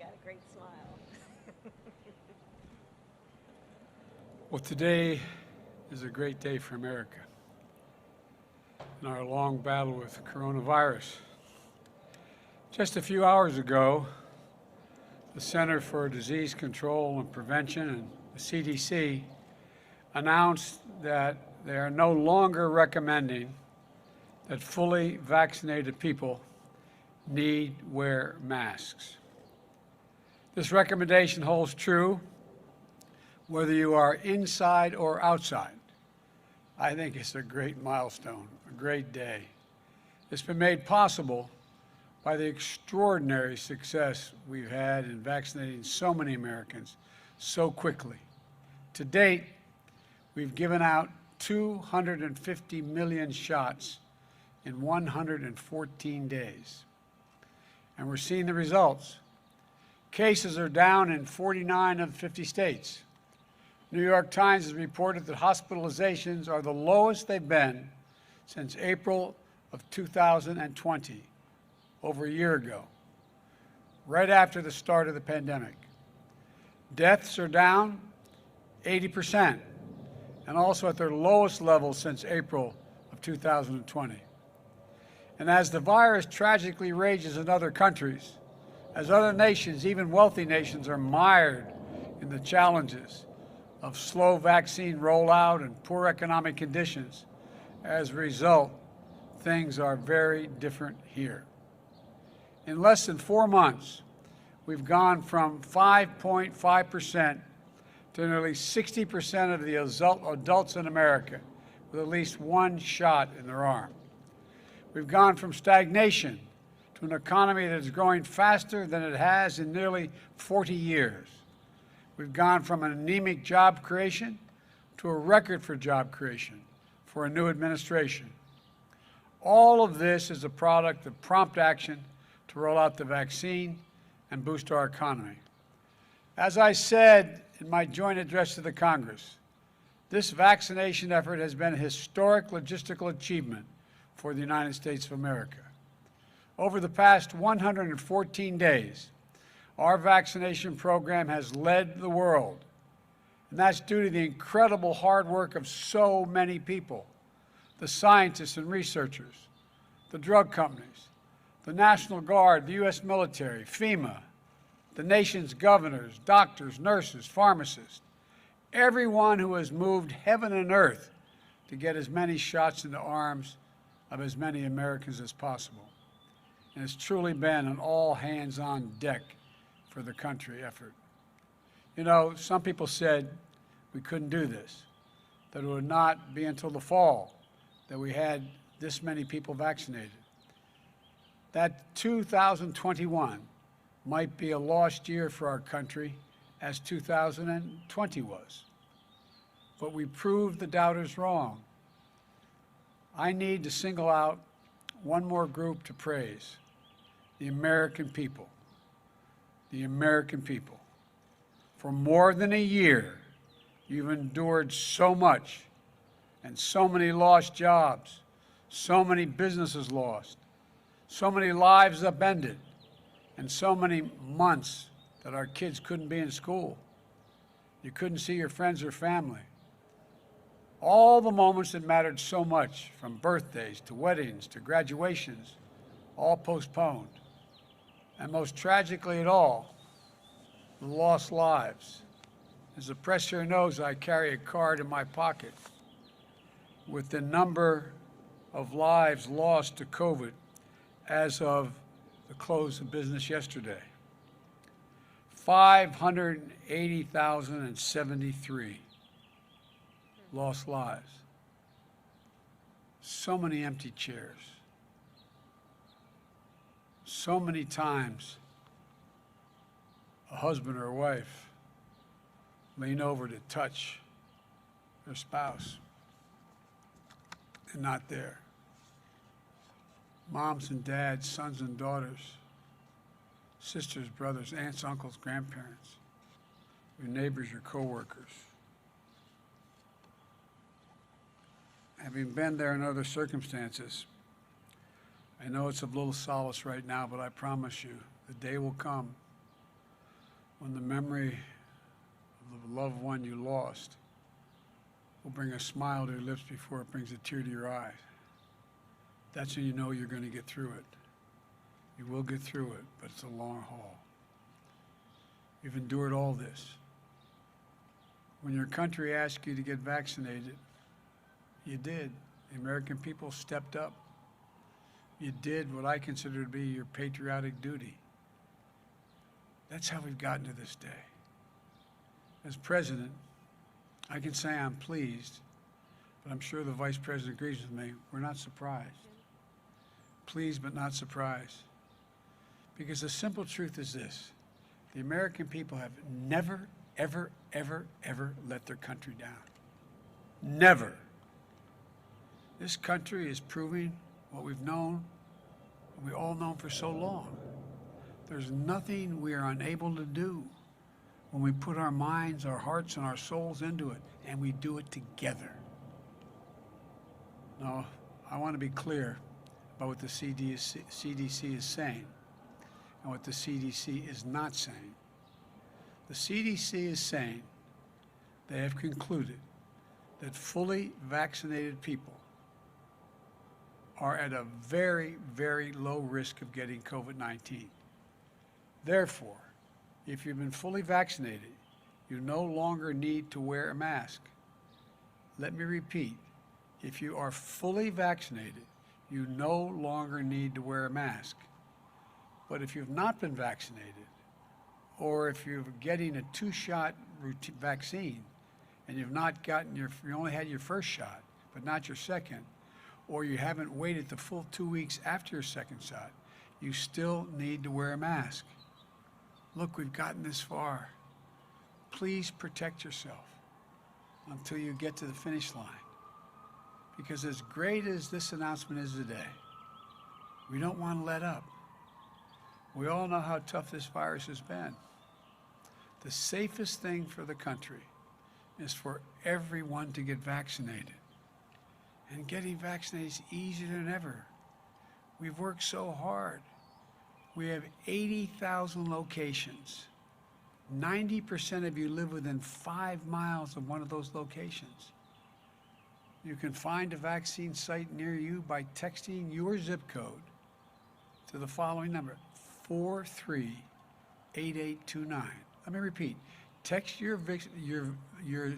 got a great smile. Well, today is a great day for America in our long battle with coronavirus. Just a few hours ago, the Center for Disease Control and Prevention and the CDC announced that they are no longer recommending that fully vaccinated people need wear masks. This recommendation holds true whether you are inside or outside. I think it's a great milestone, a great day. It's been made possible by the extraordinary success we've had in vaccinating so many Americans so quickly. To date, we've given out 250 million shots in 114 days. And we're seeing the results. Cases are down in 49 of 50 states. New York Times has reported that hospitalizations are the lowest they've been since April of 2020, over a year ago, right after the start of the pandemic. Deaths are down 80%, and also at their lowest level since April of 2020. And as the virus tragically rages in other countries, as other nations, even wealthy nations, are mired in the challenges of slow vaccine rollout and poor economic conditions, as a result, things are very different here. In less than 4 months, we've gone from 5.5% to nearly 60% of the adults in America with at least one shot in their arm. We've gone from stagnation to an economy that is growing faster than it has in nearly 40 years. We've gone from an anemic job creation to a record for job creation for a new administration. All of this is a product of prompt action to roll out the vaccine and boost our economy. As I said in my joint address to the Congress, this vaccination effort has been a historic logistical achievement for the United States of America. Over the past 114 days, our vaccination program has led the world, and that's due to the incredible hard work of so many people, the scientists and researchers, the drug companies, the National Guard, the U.S. military, FEMA, the nation's governors, doctors, nurses, pharmacists, everyone who has moved heaven and earth to get as many shots in the arms of as many Americans as possible. And it's truly been an all-hands-on-deck for the country effort. You know, some people said we couldn't do this, that it would not be until the fall that we had this many people vaccinated. That 2021 might be a lost year for our country, as 2020 was. But we proved the doubters wrong. I need to single out one more group to praise: the American people. The American people. For more than a year, you've endured so much, and so many lost jobs, so many businesses lost, so many lives upended, and so many months that our kids couldn't be in school. You couldn't see your friends or family. All the moments that mattered so much, from birthdays to weddings to graduations, all postponed. And most tragically at all, the lost lives. As the press here knows, I carry a card in my pocket with the number of lives lost to COVID as of the close of business yesterday. 580,073 lost lives. So many empty chairs. So many times a husband or a wife lean over to touch their spouse and not there. Moms and dads, sons and daughters, sisters, brothers, aunts, uncles, grandparents, your neighbors, your coworkers. Having been there in other circumstances, I know it's of little solace right now, but I promise you, the day will come when the memory of the loved one you lost will bring a smile to your lips before it brings a tear to your eyes. That's when you know you're going to get through it. You will get through it, but it's a long haul. You've endured all this. When your country asked you to get vaccinated, you did. The American people stepped up. You did what I consider to be your patriotic duty. That's how we've gotten to this day. As president, I can say I'm pleased, but I'm sure the vice president agrees with me. We're not surprised. Pleased but not surprised. Because the simple truth is this: the American people have never, ever, ever, ever let their country down. Never. This country is proving what we've known, we all known for so long. There's nothing we are unable to do when we put our minds, our hearts, and our souls into it, and we do it together. Now, I want to be clear about what the CDC is saying and what the CDC is not saying. The CDC is saying they have concluded that fully vaccinated people are at a very, very low risk of getting COVID-19. Therefore, if you've been fully vaccinated, you no longer need to wear a mask. Let me repeat, if you are fully vaccinated, you no longer need to wear a mask. But if you've not been vaccinated, or if you're getting a 2-shot vaccine and you've not gotten you only had your first shot, but not your second, or you haven't waited the full 2 weeks after your second shot, you still need to wear a mask. Look, we've gotten this far. Please protect yourself until you get to the finish line. Because as great as this announcement is today, we don't want to let up. We all know how tough this virus has been. The safest thing for the country is for everyone to get vaccinated. And getting vaccinated is easier than ever. We've worked so hard. We have 80,000 locations. 90% of you live within 5 miles of one of those locations. You can find a vaccine site near you by texting your zip code to the following number, 438829. Let me repeat. Text your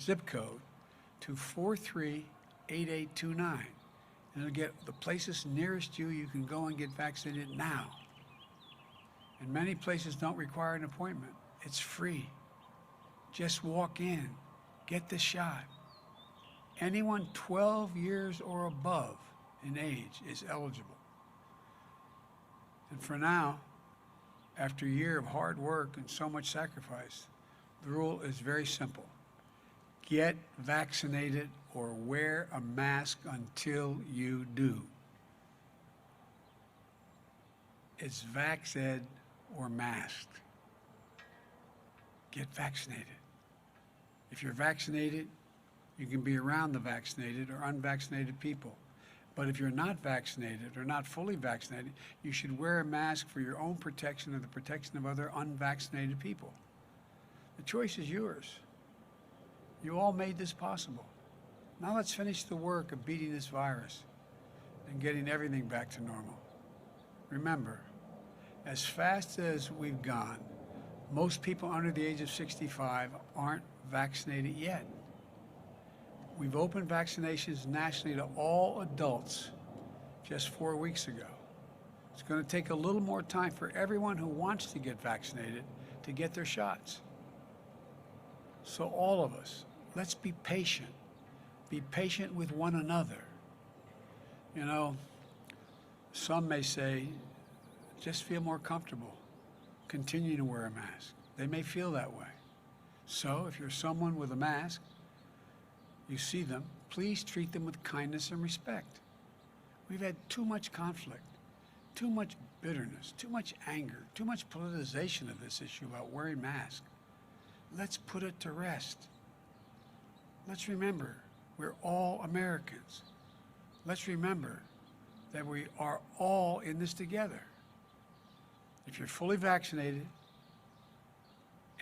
zip code to 438829, and it'll get the places nearest you. You can go and get vaccinated now. And many places don't require an appointment. It's free. Just walk in, get the shot. Anyone 12 years or above in age is eligible. And for now, after a year of hard work and so much sacrifice, the rule is very simple. Get vaccinated or wear a mask until you do. It's vax-ed or masked. Get vaccinated. If you're vaccinated, you can be around the vaccinated or unvaccinated people. But if you're not vaccinated or not fully vaccinated, you should wear a mask for your own protection and the protection of other unvaccinated people. The choice is yours. You all made this possible. Now let's finish the work of beating this virus and getting everything back to normal. Remember, as fast as we've gone, most people under the age of 65 aren't vaccinated yet. We've opened vaccinations nationally to all adults just 4 weeks ago. It's going to take a little more time for everyone who wants to get vaccinated to get their shots. So all of us, let's be patient. Be patient with one another. You know, some may say, just feel more comfortable. Continue to wear a mask. They may feel that way. So if you're someone with a mask, you see them, please treat them with kindness and respect. We've had too much conflict, too much bitterness, too much anger, too much politicization of this issue about wearing masks. Let's put it to rest. Let's remember, we're all Americans. Let's remember that we are all in this together. If you're fully vaccinated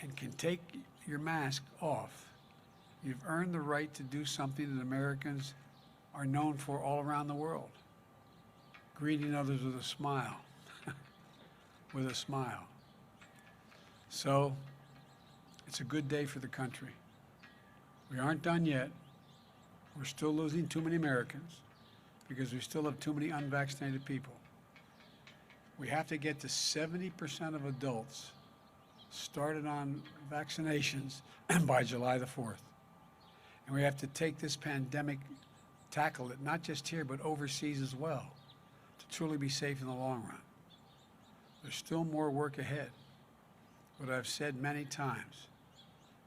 and can take your mask off, you've earned the right to do something that Americans are known for all around the world. Greeting others with a smile, with a smile. So, it's a good day for the country. We aren't done yet. We're still losing too many Americans because we still have too many unvaccinated people. We have to get to 70% of adults started on vaccinations by July the 4th. And we have to take this pandemic, tackle it, not just here, but overseas as well, to truly be safe in the long run. There's still more work ahead. But I've said many times,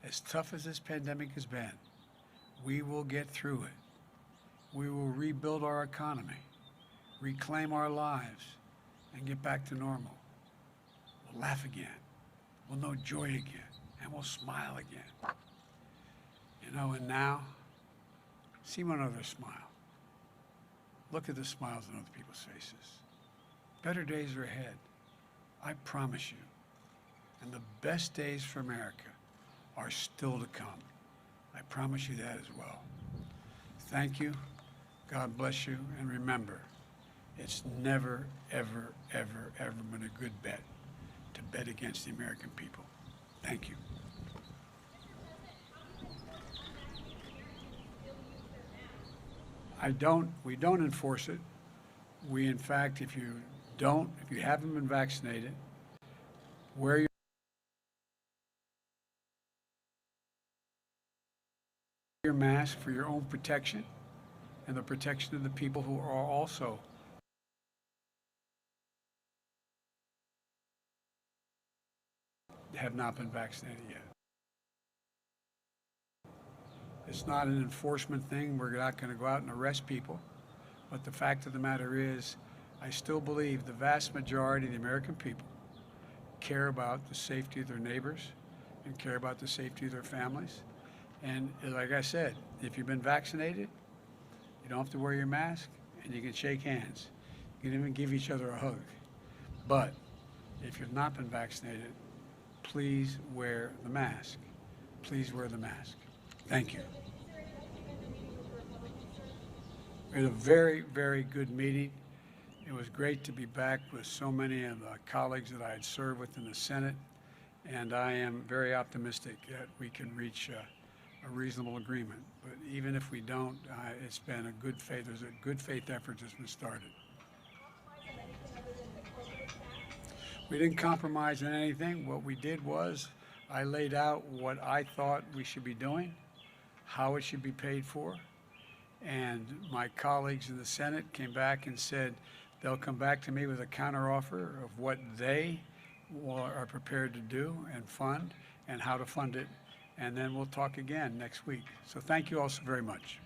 as tough as this pandemic has been, we will get through it. We will rebuild our economy, reclaim our lives, and get back to normal. We'll laugh again. We'll know joy again. And we'll smile again. You know, and now, see one another smile. Look at the smiles on other people's faces. Better days are ahead. I promise you. And the best days for America are still to come. I promise you that as well. Thank you. God bless you. And remember, it's never, ever, ever, ever been a good bet to bet against the American people. Thank you. We don't enforce it. We, in fact, if you haven't been vaccinated, wear your mask for your own protection and the protection of the people who are also have not been vaccinated yet. It's not an enforcement thing. We're not going to go out and arrest people. But the fact of the matter is, I still believe the vast majority of the American people care about the safety of their neighbors and care about the safety of their families. And like I said, if you've been vaccinated, you don't have to wear your mask and you can shake hands. You can even give each other a hug. But if you've not been vaccinated, please wear the mask. Please wear the mask. Thank you. We had a very, very good meeting. It was great to be back with so many of the colleagues that I had served with in the Senate, and I am very optimistic that we can reach a reasonable agreement. But even if we don't, it's been a good faith. There's a good faith effort that's been started. We didn't compromise on anything. What we did was I laid out what I thought we should be doing, how it should be paid for, and my colleagues in the Senate came back and said they'll come back to me with a counteroffer of what they are prepared to do and fund and how to fund it, and then we'll talk again next week. So thank you all so very much.